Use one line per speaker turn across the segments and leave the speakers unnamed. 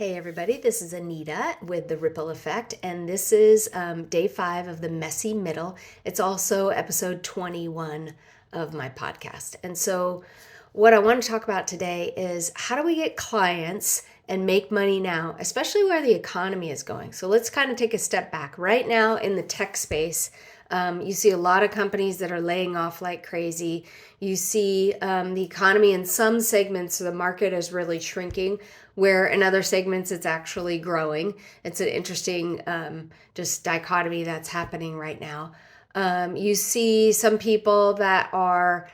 Hey everybody, this is Anita with The Ripple Effect, and this is day 5 of the Messy Middle. It's also episode 21 of my podcast. And so, what I want to talk about today is how do we get clients and make money now, especially where the economy is going. So, let's kind of take a step back. Right now in the tech space, you see a lot of companies that are laying off like crazy. You see the economy in some segments of the market is really shrinking, where in other segments it's actually growing. It's an interesting just dichotomy that's happening right now. You see some people that are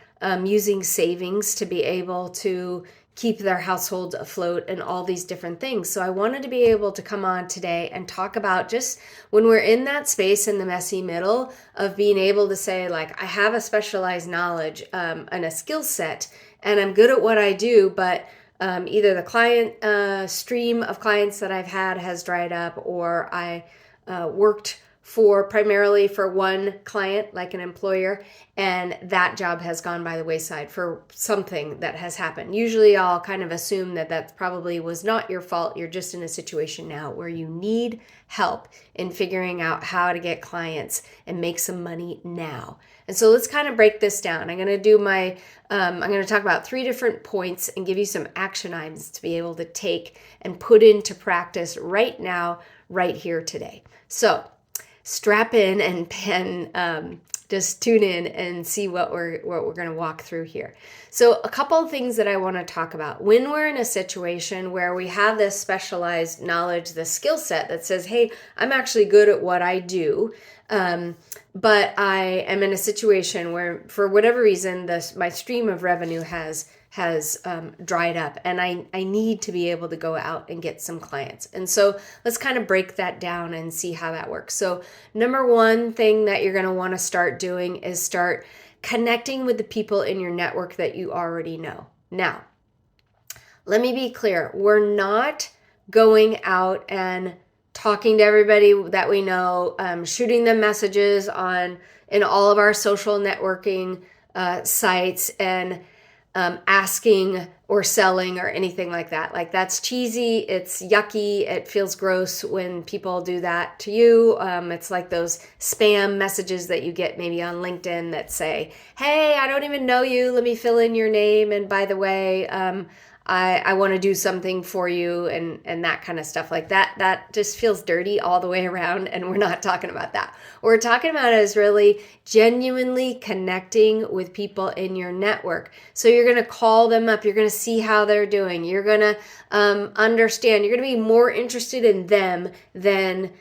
using savings to be able to keep their household afloat and all these different things. So I wanted to be able to come on today and talk about just when we're in that space in the messy middle of being able to say, like, I have a specialized knowledge and a skill set and I'm good at what I do, but either the client stream of clients that I've had has dried up, or I worked primarily for one client, like an employer, and that job has gone by the wayside for something that has happened. Usually I'll kind of assume that that probably was not your fault. You're just in a situation now where you need help in figuring out how to get clients and make some money now. And so let's kind of break this down. I'm going to talk about 3 different points and give you some action items to be able to take and put into practice right now, right here today. So strap in and just tune in and see what we're going to walk through here. So a couple of things that I want to talk about. When we're in a situation where we have this specialized knowledge, the skill set that says, hey, I'm actually good at what I do, but I am in a situation where for whatever reason my stream of revenue has dried up, and I need to be able to go out and get some clients. And so let's kind of break that down and see how that works. So number one thing that you're going to want to start doing is start connecting with the people in your network that you already know. Now, let me be clear. We're not going out and talking to everybody that we know, shooting them messages in all of our social networking sites and asking or selling or anything like that. Like, that's cheesy. It's yucky. It feels gross when people do that to you. It's like those spam messages that you get maybe on LinkedIn that say, hey, I don't even know you. Let me fill in your name. And by the way, I want to do something for you, and that kind of stuff like that. That just feels dirty all the way around, and we're not talking about that. What we're talking about is really genuinely connecting with people in your network. So you're going to call them up. You're going to see how they're doing. You're going to understand. You're going to be more interested in them than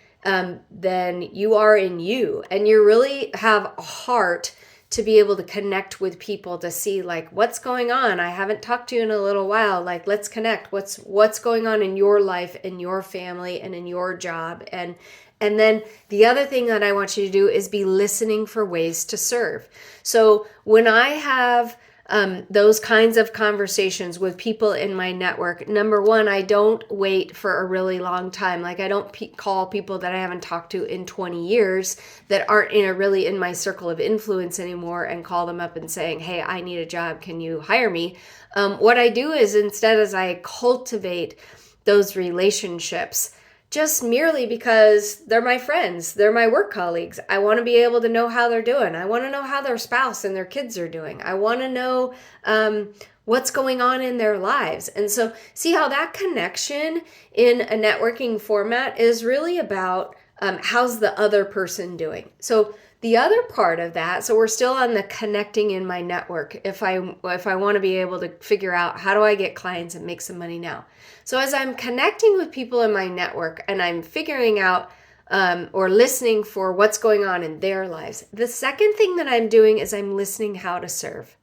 you are in you. And you really have a heart to be able to connect with people to see, like, what's going on. I haven't talked to you in a little while. Like, let's connect. What's going on in your life, in your family, and in your job. And then the other thing that I want you to do is be listening for ways to serve. So when I have those kinds of conversations with people in my network, number one, I don't wait for a really long time. Like, I don't call people that I haven't talked to in 20 years that aren't really in my circle of influence anymore and call them up and saying, hey, I need a job. Can you hire me? What I do is, instead, as I cultivate those relationships, just merely because they're my friends, they're my work colleagues. I want to be able to know how they're doing. I want to know how their spouse and their kids are doing. I want to know what's going on in their lives. And so see how that connection in a networking format is really about how's the other person doing. So the other part of that, so we're still on the connecting in my network if I want to be able to figure out how do I get clients and make some money now. So as I'm connecting with people in my network and I'm figuring out or listening for what's going on in their lives, the second thing that I'm doing is I'm listening how to serve.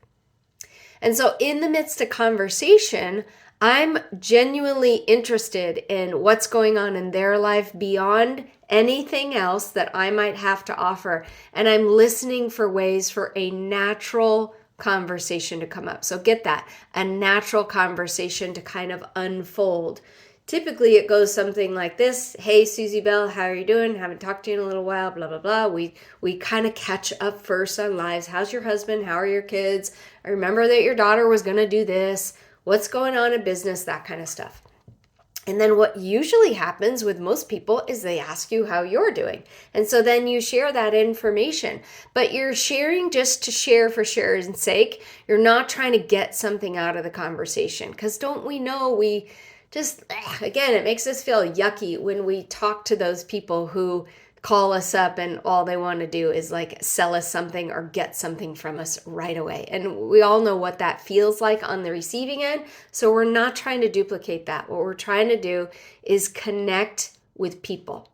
And so in the midst of conversation, I'm genuinely interested in what's going on in their life beyond anything else that I might have to offer. And I'm listening for ways for a natural conversation to come up. So get that, a natural conversation to kind of unfold. Typically it goes something like this. Hey, Susie Bell, how are you doing? Haven't talked to you in a little while, blah, blah, blah. We kind of catch up first on lives. How's your husband? How are your kids? I remember that your daughter was going to do this. What's going on in business? That kind of stuff. And then what usually happens with most people is they ask you how you're doing. And so then you share that information. But you're sharing just to share for share's sake. You're not trying to get something out of the conversation. Because don't we know we just, again, it makes us feel yucky when we talk to those people who call us up and all they want to do is like sell us something or get something from us right away. And we all know what that feels like on the receiving end. So we're not trying to duplicate that. What we're trying to do is connect with people.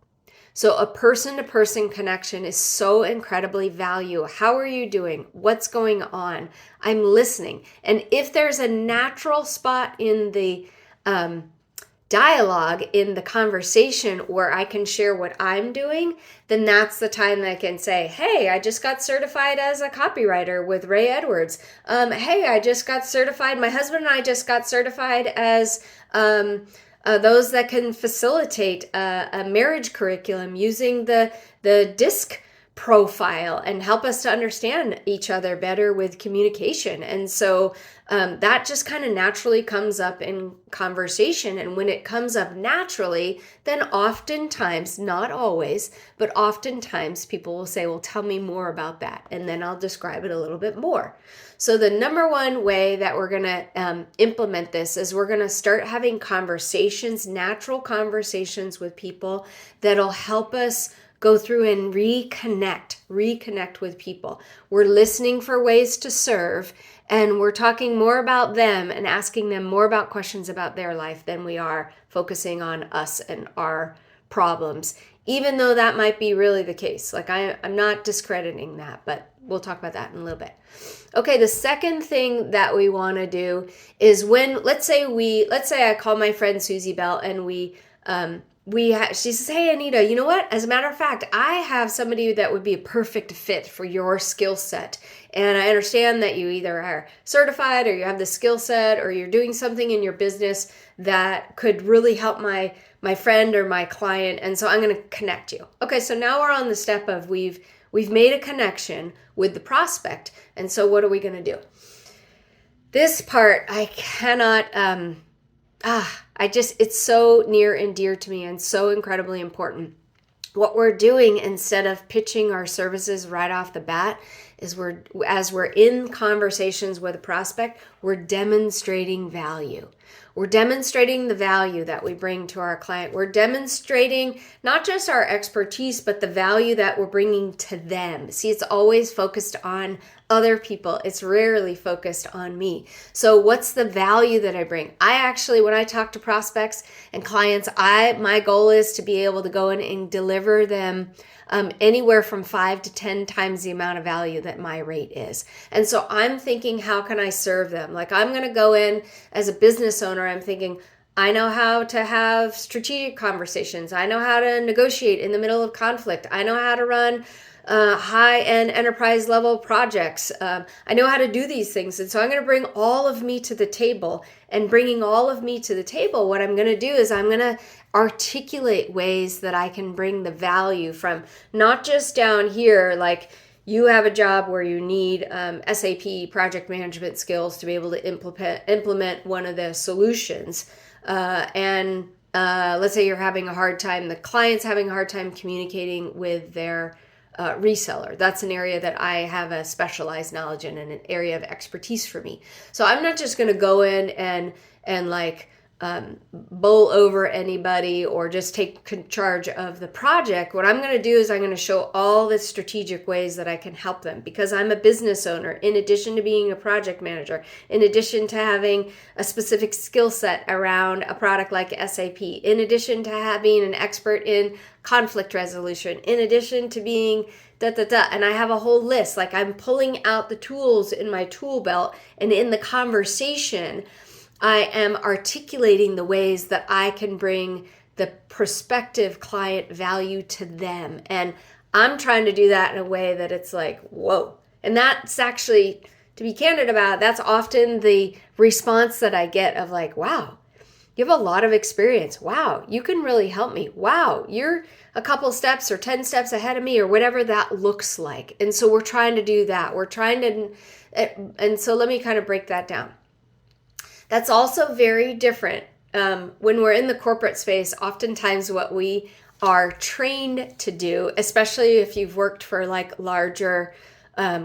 So a person-to-person connection is so incredibly valuable. How are you doing? What's going on? I'm listening. And if there's a natural spot in the dialogue, in the conversation where I can share what I'm doing, then that's the time that I can say, hey, I just got certified as a copywriter with Ray Edwards. Hey, I just got certified. My husband and I just got certified as those that can facilitate a marriage curriculum using the DISC profile and help us to understand each other better with communication. And so that just kind of naturally comes up in conversation. And when it comes up naturally, then oftentimes, not always, but oftentimes people will say, well, tell me more about that. And then I'll describe it a little bit more. So the number one way that we're going to implement this is we're going to start having conversations, natural conversations with people that'll help us go through and reconnect with people. We're listening for ways to serve, and we're talking more about them and asking them more about questions about their life than we are focusing on us and our problems, even though that might be really the case. Like I'm not discrediting that, but we'll talk about that in a little bit. Okay, the second thing that we want to do is when, let's say I call my friend Susie Bell and she says, hey, Anita, you know what? As a matter of fact, I have somebody that would be a perfect fit for your skill set. And I understand that you either are certified or you have the skill set or you're doing something in your business that could really help my friend or my client. And so I'm going to connect you. Okay, so now we're on the step of we've made a connection with the prospect. And so what are we going to do? This part, I cannot... it's so near and dear to me and so incredibly important. What we're doing instead of pitching our services right off the bat is as we're in conversations with a prospect, we're demonstrating value. We're demonstrating the value that we bring to our client. We're demonstrating not just our expertise, but the value that we're bringing to them. See, it's always focused on other people. It's rarely focused on me. So what's the value that I bring? When I talk to prospects and clients, my goal is to be able to go in and deliver them anywhere from 5 to 10 times the amount of value that my rate is. And so I'm thinking, how can I serve them? Like I'm going to go in as a business owner, I'm thinking, I know how to have strategic conversations. I know how to negotiate in the middle of conflict. I know how to run high-end enterprise level projects. I know how to do these things. And so I'm going to bring all of me to the table. And bringing all of me to the table, what I'm going to do is I'm going to articulate ways that I can bring the value from not just down here, like you have a job where you need SAP project management skills to be able to implement one of the solutions. Let's say you're having a hard time, the client's having a hard time communicating with their reseller. That's an area that I have a specialized knowledge in and an area of expertise for me. So I'm not just going to go in and bowl over anybody or just take charge of the project. What I'm going to do is I'm going to show all the strategic ways that I can help them, because I'm a business owner. In addition to being a project manager, in addition to having a specific skill set around a product like SAP, in addition to being an expert in conflict resolution, in addition to being and I have a whole list. Like I'm pulling out the tools in my tool belt, and in the conversation I am articulating the ways that I can bring the prospective client value to them. And I'm trying to do that in a way that it's like, whoa. And that's actually, to be candid about it, that's often the response that I get of like, wow, you have a lot of experience. Wow, you can really help me. Wow, you're a couple steps or 10 steps ahead of me, or whatever that looks like. And so we're trying to do that. And so let me kind of break that down. That's also very different when we're in the corporate space, oftentimes what we are trained to do, especially if you've worked for like larger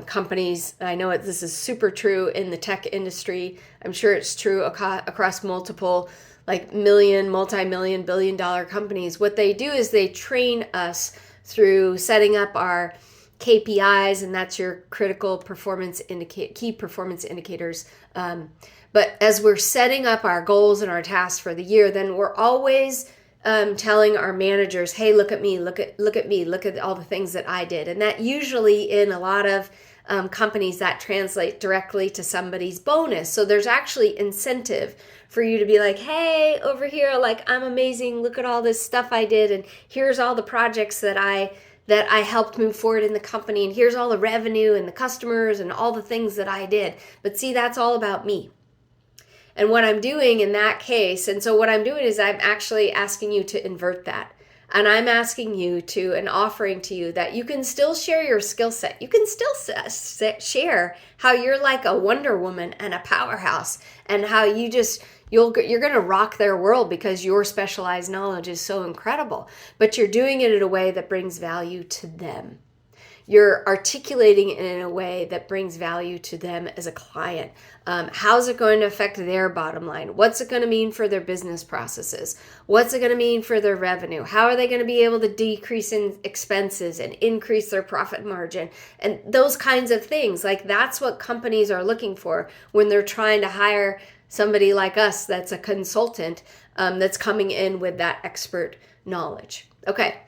companies. I know this is super true in the tech industry. I'm sure it's true across multiple like multi-million, billion-dollar companies. What they do is they train us through setting up our KPIs, and that's your critical key performance indicators. But as we're setting up our goals and our tasks for the year, then we're always telling our managers, hey, look at me, look at me, look at all the things that I did. And that usually in a lot of companies that translate directly to somebody's bonus. So there's actually incentive for you to be like, hey, over here, like I'm amazing. Look at all this stuff I did. And here's all the projects that I helped move forward in the company. And here's all the revenue and the customers and all the things that I did. But see, that's all about me. And what I'm doing in that case, and so what I'm doing is I'm actually asking you to invert that. And I'm asking you to, and offering to you that you can still share your skill set. You can still share how you're like a Wonder Woman and a powerhouse, and how you're going to rock their world because your specialized knowledge is so incredible. But you're doing it in a way that brings value to them. You're articulating it in a way that brings value to them as a client. How's it going to affect their bottom line? What's it going to mean for their business processes? What's it going to mean for their revenue? How are they going to be able to decrease in expenses and increase their profit margin? And those kinds of things. Like that's what companies are looking for when they're trying to hire somebody like us that's a consultant that's coming in with that expert knowledge. Okay,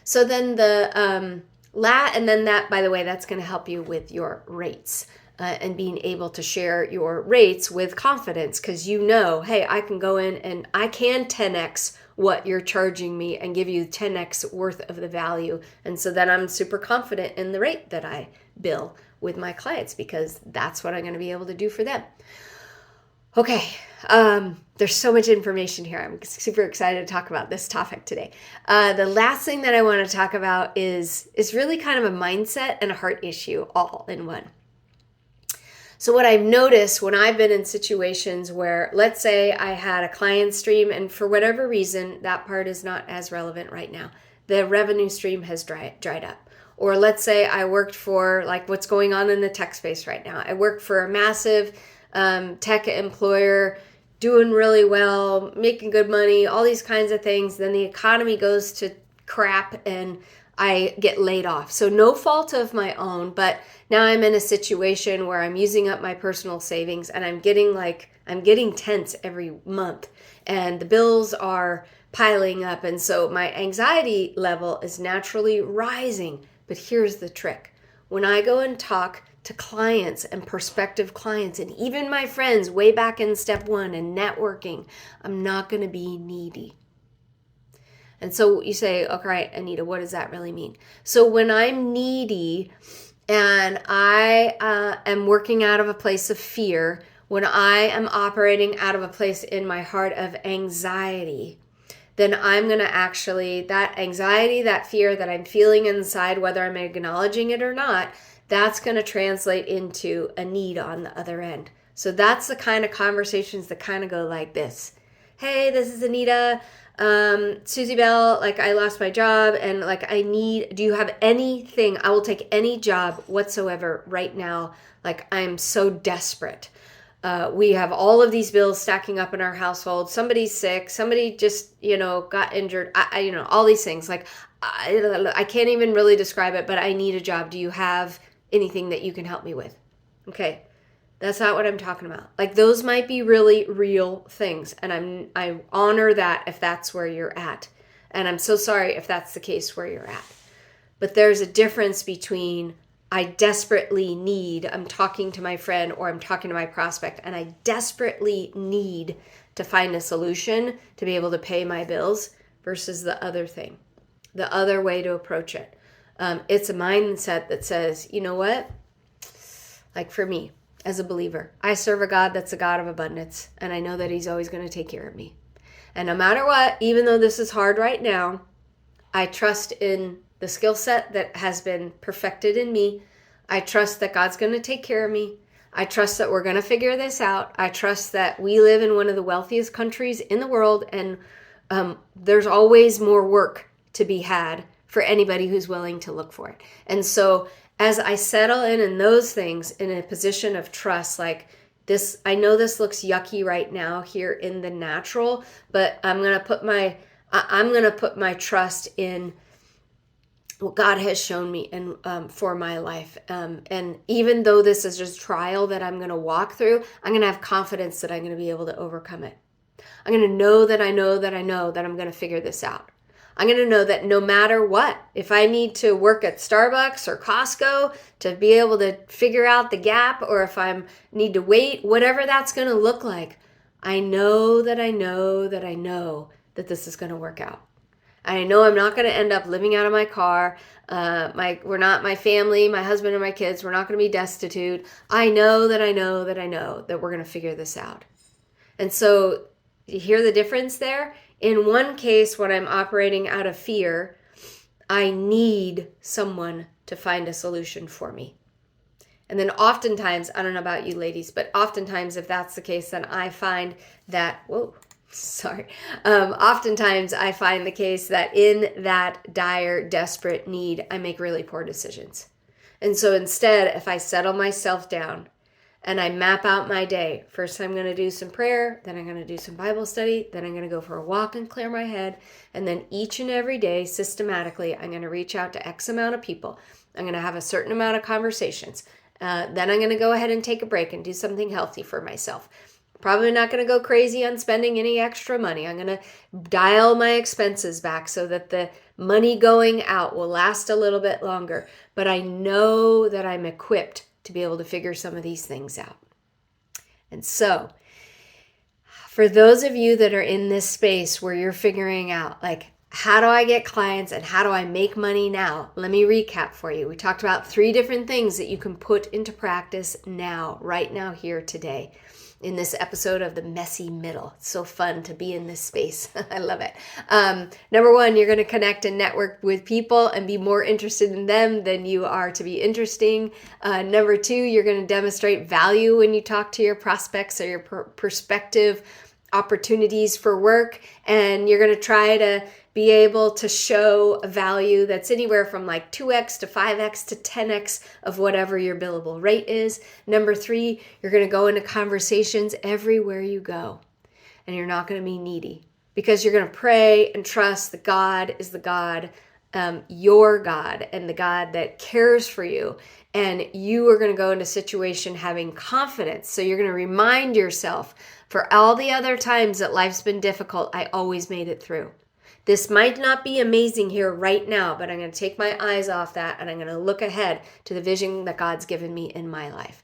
so then that, by the way, that's going to help you with your rates and being able to share your rates with confidence, because you know, hey, I can go in and I can 10x what you're charging me and give you 10x worth of the value. And so then I'm super confident in the rate that I bill with my clients, because that's what I'm going to be able to do for them. Okay, there's so much information here. I'm super excited to talk about this topic today. The last thing that I want to talk about is really kind of a mindset and a heart issue all in one. So what I've noticed when I've been in situations where, let's say I had a client stream, and for whatever reason, that part is not as relevant right now. The revenue stream has dried up. Or let's say I worked for, like what's going on in the tech space right now. I worked for a massive tech employer, doing really well, making good money, all these kinds of things. Then the economy goes to crap and I get laid off. So no fault of my own, but now I'm in a situation where I'm using up my personal savings and I'm getting tense every month and the bills are piling up. And so my anxiety level is naturally rising. But here's the trick. When I go and talk to clients and prospective clients and even my friends way back in step 1 and networking, I'm not going to be needy. And so you say, okay, Anita, what does that really mean? So when I'm needy and I am working out of a place of fear, when I am operating out of a place in my heart of anxiety, then I'm going to actually, that anxiety, that fear that I'm feeling inside, whether I'm acknowledging it or not, that's going to translate into a need on the other end. So that's the kind of conversations that kind of go like this. Hey, this is Anita. Susie Bell, like I lost my job and like do you have anything? I will take any job whatsoever right now. Like I'm so desperate. We have all of these bills stacking up in our household. Somebody's sick. Somebody just, got injured. All these things. Like I can't even really describe it, but I need a job. Do you have anything that you can help me with? Okay. That's not what I'm talking about. Like those might be really real things. And I honor that if that's where you're at. And I'm so sorry if that's the case where you're at. But there's a difference between I'm talking to my friend or I'm talking to my prospect and I desperately need to find a solution to be able to pay my bills versus the other thing, the other way to approach it. It's a mindset that says, you know what? Like for me, as a believer, I serve a God that's a God of abundance, and I know that he's always going to take care of me. And no matter what, even though this is hard right now, I trust in the skill set that has been perfected in me. I trust that God's going to take care of me. I trust that we're going to figure this out. I trust that we live in one of the wealthiest countries in the world, and there's always more work to be had for anybody who's willing to look for it. And so as I settle in those things in a position of trust, like this, I know this looks yucky right now here in the natural, but I'm going to put my trust in what God has shown me and for my life. And even though this is just trial that I'm going to walk through, I'm going to have confidence that I'm going to be able to overcome it. I'm going to know that I know that I know that I'm going to figure this out. I'm going to know that no matter what, if I need to work at Starbucks or Costco to be able to figure out the gap, or if I need to wait, whatever that's going to look like, I know that I know that I know that this is going to work out. I know I'm not going to end up living out of my car. We're not, my family, my husband and my kids, we're not going to be destitute. I know that I know that I know that we're going to figure this out. And so you hear the difference there? In one case, when I'm operating out of fear, I need someone to find a solution for me. And then oftentimes, I don't know about you ladies, but oftentimes if that's the case, then I find that, oftentimes I find the case that in that dire, desperate need, I make really poor decisions. And so instead, if I settle myself down and I map out my day, first I'm going to do some prayer, then I'm going to do some Bible study, then I'm going to go for a walk and clear my head. And then each and every day, systematically, I'm going to reach out to X amount of people. I'm going to have a certain amount of conversations. Then I'm going to go ahead and take a break and do something healthy for myself. Probably not going to go crazy on spending any extra money. I'm going to dial my expenses back so that the money going out will last a little bit longer. But I know that I'm equipped to be able to figure some of these things out. And so, for those of you that are in this space where you're figuring out, like, how do I get clients and how do I make money now? Let me recap for you. We talked about 3 different things that you can put into practice now, right now, here, today, in this episode of The Messy Middle. It's so fun to be in this space. I love it. Number 1, you're going to connect and network with people and be more interested in them than you are to be interesting. Number 2, you're going to demonstrate value when you talk to your prospects or your prospective opportunities for work. And you're going to try to be able to show a value that's anywhere from like 2x to 5x to 10x of whatever your billable rate is. Number 3, you're going to go into conversations everywhere you go. And you're not going to be needy because you're going to pray and trust that God is the God, your God, and the God that cares for you. And you are going to go into a situation having confidence. So you're going to remind yourself, for all the other times that life's been difficult, I always made it through. This might not be amazing here right now, but I'm going to take my eyes off that and I'm going to look ahead to the vision that God's given me in my life.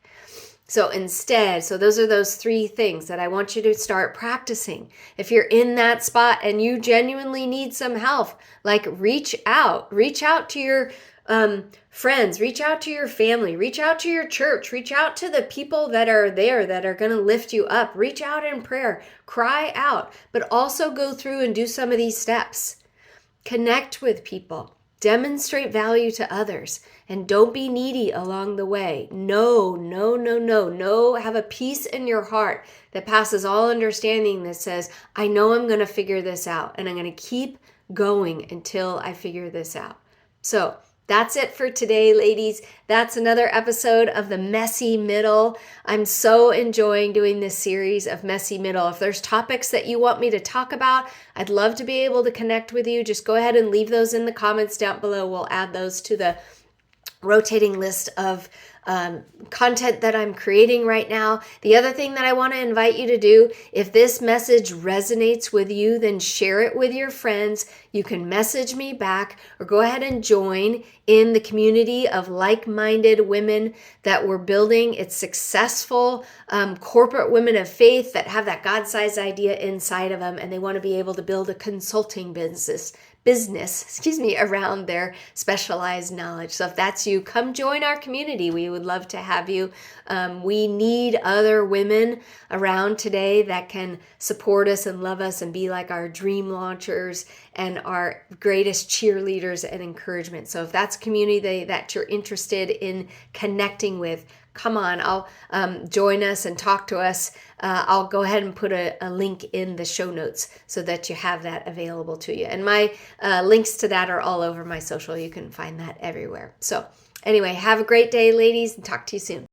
So those are those 3 things that I want you to start practicing. If you're in that spot and you genuinely need some help, like reach out to your friends, reach out to your family, reach out to your church, reach out to the people that are there that are going to lift you up, reach out in prayer, cry out, but also go through and do some of these steps. Connect with people, demonstrate value to others, and don't be needy along the way. No, have a peace in your heart that passes all understanding that says, I know I'm going to figure this out and I'm going to keep going until I figure this out. So, that's it for today, ladies. That's another episode of The Messy Middle. I'm so enjoying doing this series of Messy Middle. If there's topics that you want me to talk about, I'd love to be able to connect with you. Just go ahead and leave those in the comments down below. We'll add those to the rotating list of content that I'm creating right now. The other thing that I want to invite you to do, if this message resonates with you, then share it with your friends. You can message me back or go ahead and join in the community of like-minded women that we're building. It's successful corporate women of faith that have that God-sized idea inside of them, and they want to be able to build a consulting business around their specialized knowledge. So if that's you, come join our community. We would love to have you. We need other women around today that can support us and love us and be like our dream launchers and our greatest cheerleaders and encouragement. So if that's a community that you're interested in connecting with, come on, I'll join us and talk to us. I'll go ahead and put a link in the show notes so that you have that available to you. And my links to that are all over my social. You can find that everywhere. So anyway, have a great day, ladies, and talk to you soon.